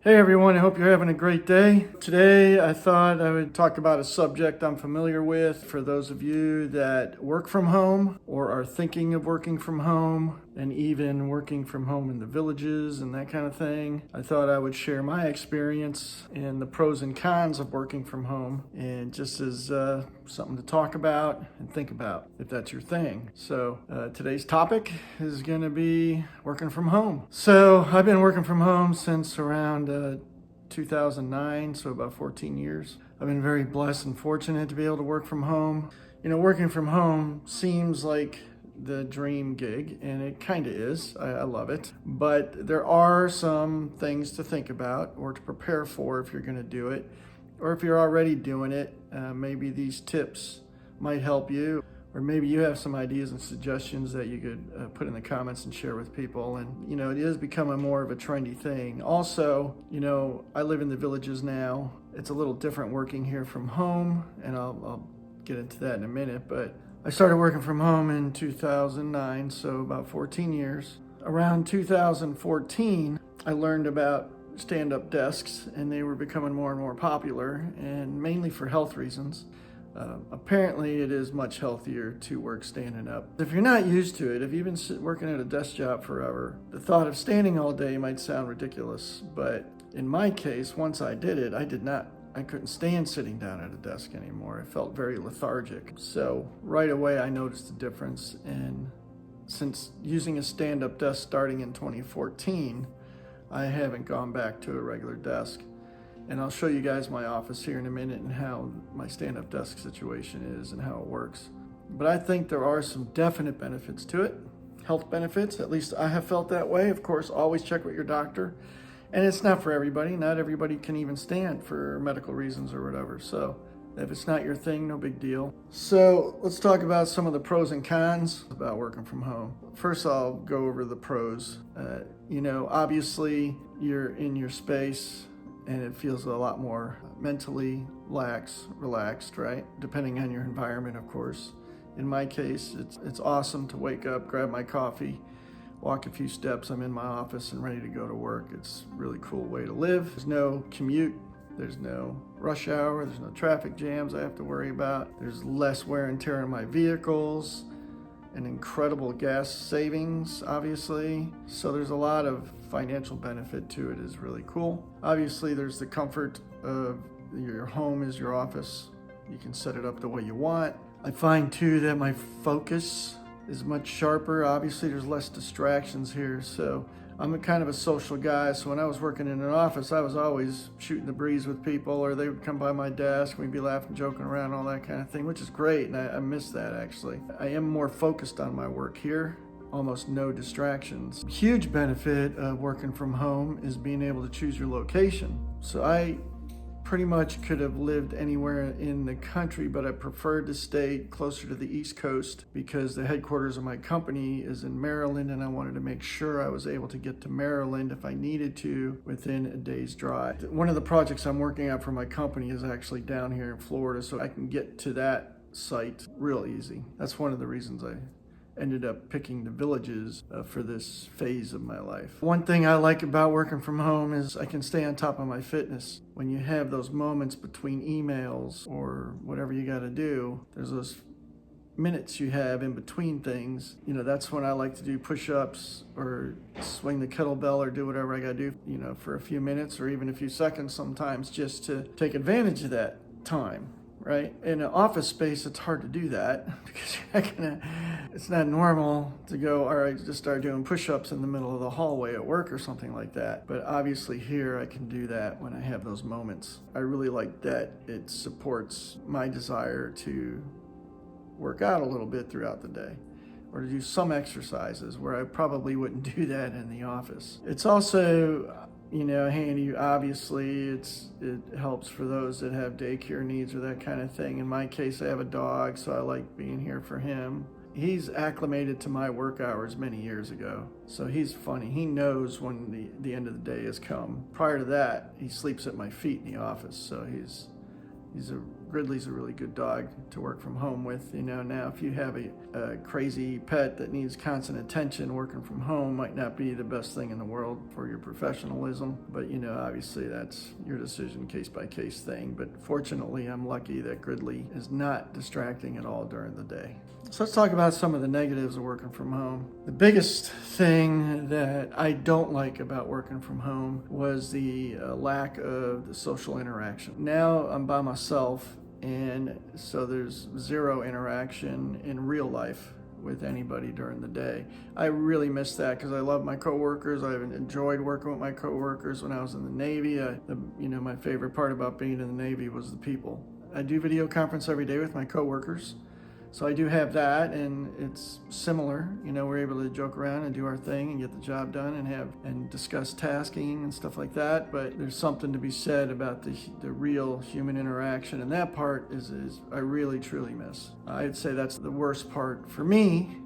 Hey everyone, I hope you're having a great day. Today I thought I would talk about a subject I'm familiar with for those of you that work from home or are thinking of working from home and even working from home in the villages and that kind of thing. I thought I would share my experience and the pros and cons of working from home, and just as something to talk about and think about if that's your thing. So today's topic is going to be working from home. So I've been working from home since around 2009, so about 14 years. I've been very blessed and fortunate to be able to work from home. You know, working from home seems like the dream gig, and it kind of is. I love it. But there are some things to think about or to prepare for if you're going to do it, or if you're already doing it. Maybe these tips might help you, or maybe you have some ideas and suggestions that you could put in the comments and share with people. And, you know, it is becoming more of a trendy thing. Also, you know, I live in the villages now. It's a little different working here from home, and I'll get into that in a minute. But I started working from home in 2009, so about 14 years. Around 2014, I learned about stand-up desks, and they were becoming more and more popular, and mainly for health reasons. Apparently it is much healthier to work standing up. If you're not used to it, if you've been working at a desk job forever, the thought of standing all day might sound ridiculous, but in my case, once I did it, I couldn't stand sitting down at a desk anymore. I felt very lethargic. So right away I noticed a difference, and since using a stand-up desk starting in 2014, I haven't gone back to a regular desk. And I'll show you guys my office here in a minute and how my stand-up desk situation is and how it works. But I think there are some definite benefits to it. Health benefits, at least I have felt that way. Of course, always check with your doctor. And it's not for everybody. Not everybody can even stand for medical reasons or whatever. So if it's not your thing, no big deal. So let's talk about some of the pros and cons about working from home. First, I'll go over the pros. You know, obviously you're in your space, and it feels a lot more mentally relaxed, right? Depending on your environment, of course. In my case, it's awesome to wake up, grab my coffee, walk a few steps, I'm in my office and ready to go to work. It's a really cool way to live. There's no commute, there's no rush hour, there's no traffic jams I have to worry about. There's less wear and tear on my vehicles, and incredible gas savings, obviously. So there's a lot of financial benefit to it. Is really cool. Obviously, there's the comfort of your home is your office. You can set it up the way you want. I find too that my focus is much sharper. Obviously, there's less distractions here. So I'm a kind of a social guy, so when I was working in an office, I was always shooting the breeze with people, or they would come by my desk, we'd be laughing, joking around, all that kind of thing, which is great, and I miss that actually. I am more focused on my work here, almost no distractions. Huge benefit of working from home is being able to choose your location. So I pretty much could have lived anywhere in the country, but I preferred to stay closer to the East Coast because the headquarters of my company is in Maryland, and I wanted to make sure I was able to get to Maryland if I needed to within a day's drive. One of the projects I'm working on for my company is actually down here in Florida, so I can get to that site real easy. That's one of the reasons I ended up picking the Villages for this phase of my life. One thing I like about working from home is I can stay on top of my fitness. When you have those moments between emails or whatever you got to do, there's those minutes you have in between things. You know, that's when I like to do push-ups or swing the kettlebell or do whatever I got to do, you know, for a few minutes or even a few seconds sometimes, just to take advantage of that time. Right? In an office space, it's hard to do that because it's not normal to go, all right, just start doing push-ups in the middle of the hallway at work or something like that. But obviously here I can do that when I have those moments. I really like that it supports my desire to work out a little bit throughout the day, or to do some exercises where I probably wouldn't do that in the office. It's also, you know, handy. Obviously, it helps for those that have daycare needs or that kind of thing. In my case, I have a dog, so I like being here for him. He's acclimated to my work hours many years ago, so he's funny. He knows when the end of the day has come. Prior to that, he sleeps at my feet in the office, so he's a Gridley's a really good dog to work from home with. Now if you have a crazy pet that needs constant attention, working from home might not be the best thing in the world for your professionalism. But obviously that's your decision, case by case thing. But fortunately, I'm lucky that Gridley is not distracting at all during the day. So let's talk about some of the negatives of working from home. The biggest thing that I don't like about working from home was the lack of the social interaction. Now I'm by myself, and so there's zero interaction in real life with anybody during the day. I really miss that because I love my coworkers. I've enjoyed working with my coworkers when I was in the Navy. My favorite part about being in the Navy was the people. I do video conference every day with my coworkers. So I do have that, and it's similar. We're able to joke around and do our thing and get the job done and discuss tasking and stuff like that. But there's something to be said about the real human interaction, and that part is I really truly miss. I'd say that's the worst part for me,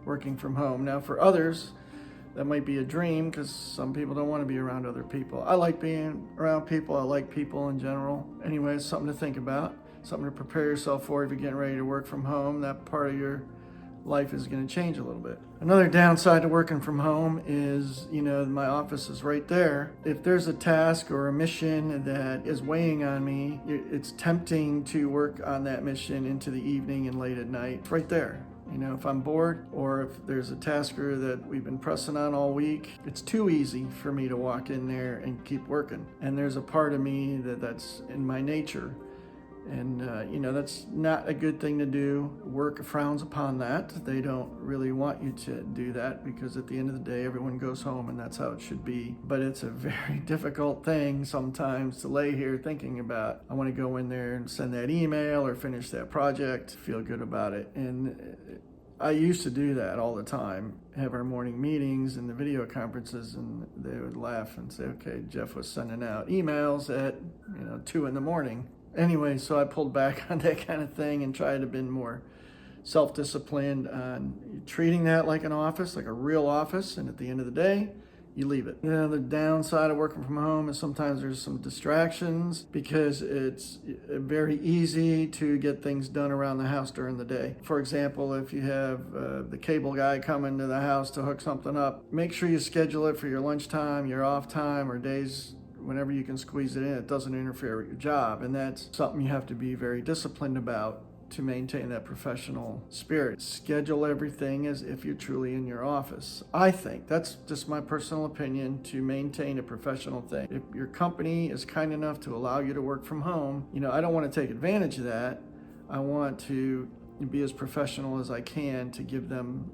working from home. Now for others, that might be a dream because some people don't want to be around other people. I like being around people. I like people in general. Anyway, it's something to think about. Something to prepare yourself for if you're getting ready to work from home. That part of your life is going to change a little bit. Another downside to working from home is, my office is right there. If there's a task or a mission that is weighing on me, it's tempting to work on that mission into the evening and late at night. It's right there. If I'm bored or if there's a tasker that we've been pressing on all week, it's too easy for me to walk in there and keep working. And there's a part of me that's in my nature. And, that's not a good thing to do. Work frowns upon that. They don't really want you to do that because at the end of the day, everyone goes home and that's how it should be. But it's a very difficult thing sometimes to lay here thinking about, I want to go in there and send that email or finish that project, feel good about it. And I used to do that all the time, have our morning meetings and the video conferences, and they would laugh and say, okay, Jeff was sending out emails at 2 a.m. Anyway, so I pulled back on that kind of thing and tried to be more self-disciplined on treating that like an office, like a real office, and at the end of the day, you leave it. The downside of working from home is sometimes there's some distractions because it's very easy to get things done around the house during the day. For example, if you have the cable guy come into the house to hook something up, make sure you schedule it for your lunchtime, your off time, or days whenever you can squeeze it in. It doesn't interfere with your job, and that's something you have to be very disciplined about to maintain that professional spirit. Schedule everything as if you're truly in your office. I think that's just my personal opinion to maintain a professional thing. If your company is kind enough to allow you to work from home, I don't want to take advantage of that. I want to be as professional as I can to give them,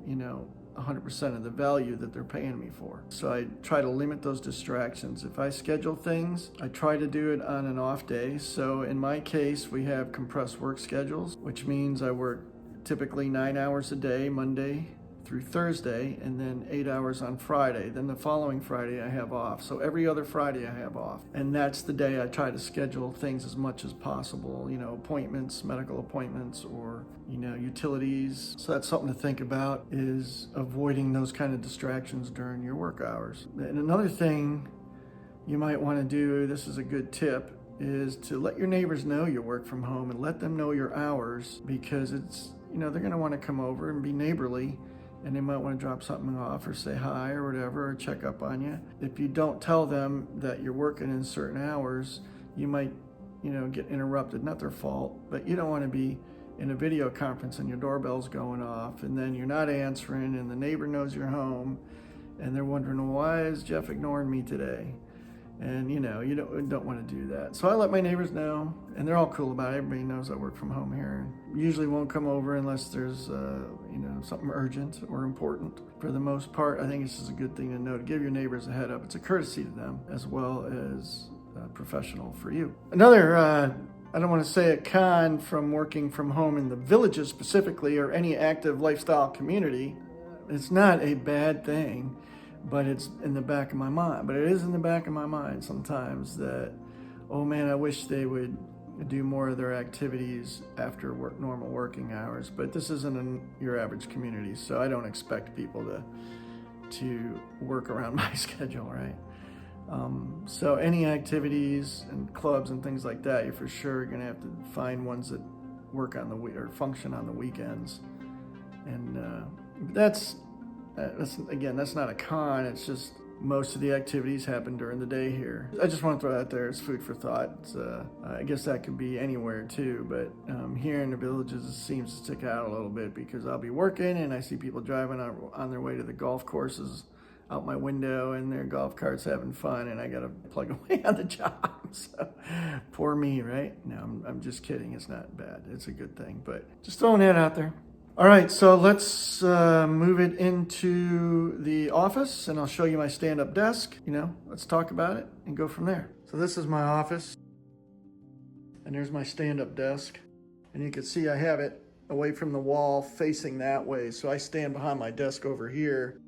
100% of the value that they're paying me for. So I try to limit those distractions. If I schedule things, I try to do it on an off day. So in my case, we have compressed work schedules, which means I work typically 9 hours a day, Monday through Thursday, and then 8 hours on Friday. Then the following Friday I have off. So every other Friday I have off. And that's the day I try to schedule things as much as possible, appointments, medical appointments, or, utilities. So that's something to think about, is avoiding those kind of distractions during your work hours. And another thing you might want to do, this is a good tip, is to let your neighbors know you work from home and let them know your hours, because it's, they're going to want to come over and be neighborly. And they might want to drop something off or say hi or whatever, or check up on you. If you don't tell them that you're working in certain hours, you might, get interrupted. Not their fault, but you don't want to be in a video conference and your doorbell's going off and then you're not answering and the neighbor knows you're home and they're wondering, well, why is Jeff ignoring me today? And you don't want to do that. So I let my neighbors know, and they're all cool about it. Everybody knows I work from home here. Usually won't come over unless there's something urgent or important. For the most part, I think this is a good thing to know, to give your neighbors a head up. It's a courtesy to them as well as professional for you. Another, I don't want to say a con from working from home in the Villages specifically, or any active lifestyle community. It's not a bad thing, but it's in the back of my mind. But it is in the back of my mind sometimes that, oh man, I wish they would do more of their activities after normal working hours. But this isn't your average community, so I don't expect people to work around my schedule, right? So any activities and clubs and things like that, you're for sure going to have to find ones that work on the or function on the weekends. And that's again, that's not a con. It's just most of the activities happen during the day here. I just want to throw that there as food for thought. I guess that could be anywhere too, but here in the Villages it seems to stick out a little bit because I'll be working and I see people driving on their way to the golf courses out my window and their golf carts having fun, and I gotta plug away on the job. So poor me, right? No, I'm just kidding. It's not bad. It's a good thing, but just throwing that out there. All right, so let's move it into the office and I'll show you my stand-up desk. Let's talk about it and go from there. So this is my office and there's my stand-up desk. And you can see I have it away from the wall facing that way. So I stand behind my desk over here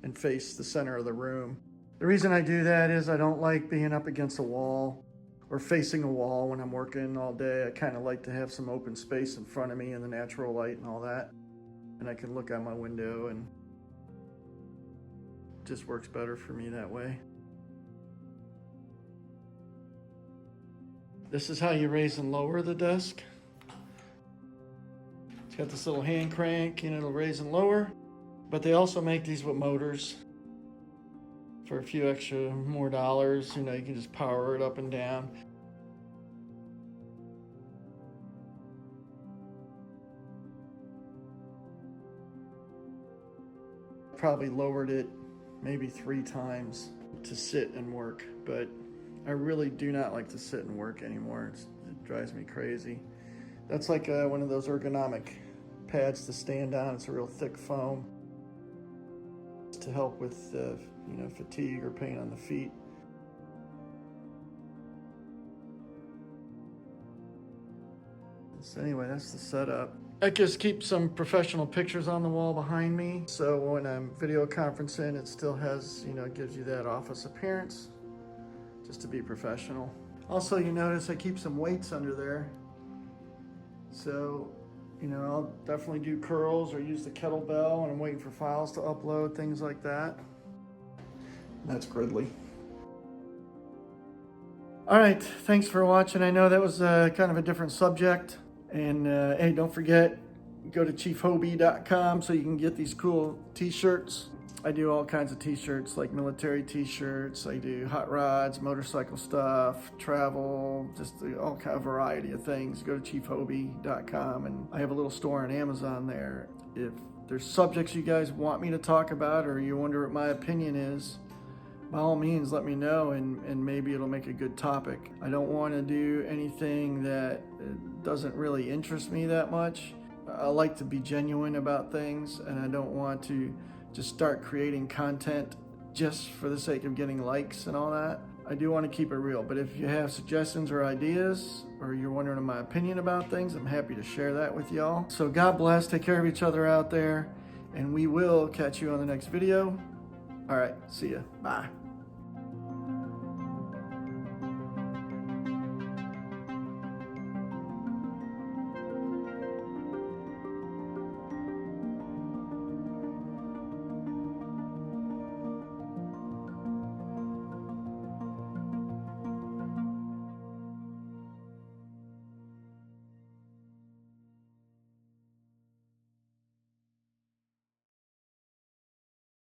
and face the center of the room. The reason I do that is I don't like being up against a wall or facing a wall when I'm working all day. I kind of like to have some open space in front of me and the natural light and all that. And I can look out my window and it just works better for me that way. This is how you raise and lower the desk. It's got this little hand crank and it'll raise and lower. But they also make these with motors for a few extra more dollars. You can just power it up and down. Probably lowered it maybe 3 times to sit and work, but I really do not like to sit and work anymore. It drives me crazy. That's like one of those ergonomic pads to stand on. It's a real thick foam to help with fatigue or pain on the feet. So anyway, that's the setup. I just keep some professional pictures on the wall behind me. So when I'm video conferencing, it still has, it gives you that office appearance, just to be professional. Also, you notice I keep some weights under there. So, I'll definitely do curls or use the kettlebell when I'm waiting for files to upload, things like that. That's Gridley. All right, thanks for watching. I know that was kind of a different subject. And hey, don't forget, go to chiefhobie.com so you can get these cool t-shirts. I do all kinds of t-shirts, like military t-shirts. I do hot rods, motorcycle stuff, travel, just all kind of variety of things. Go to chiefhobie.com, and I have a little store on Amazon there. If there's subjects you guys want me to talk about or you wonder what my opinion is, by all means, let me know, and maybe it'll make a good topic. I don't want to do anything that doesn't really interest me that much. I like to be genuine about things, and I don't want to just start creating content just for the sake of getting likes and all that. I do want to keep it real, but if you have suggestions or ideas, or you're wondering my opinion about things, I'm happy to share that with y'all. So God bless, take care of each other out there, and we will catch you on the next video. All right, see ya, bye.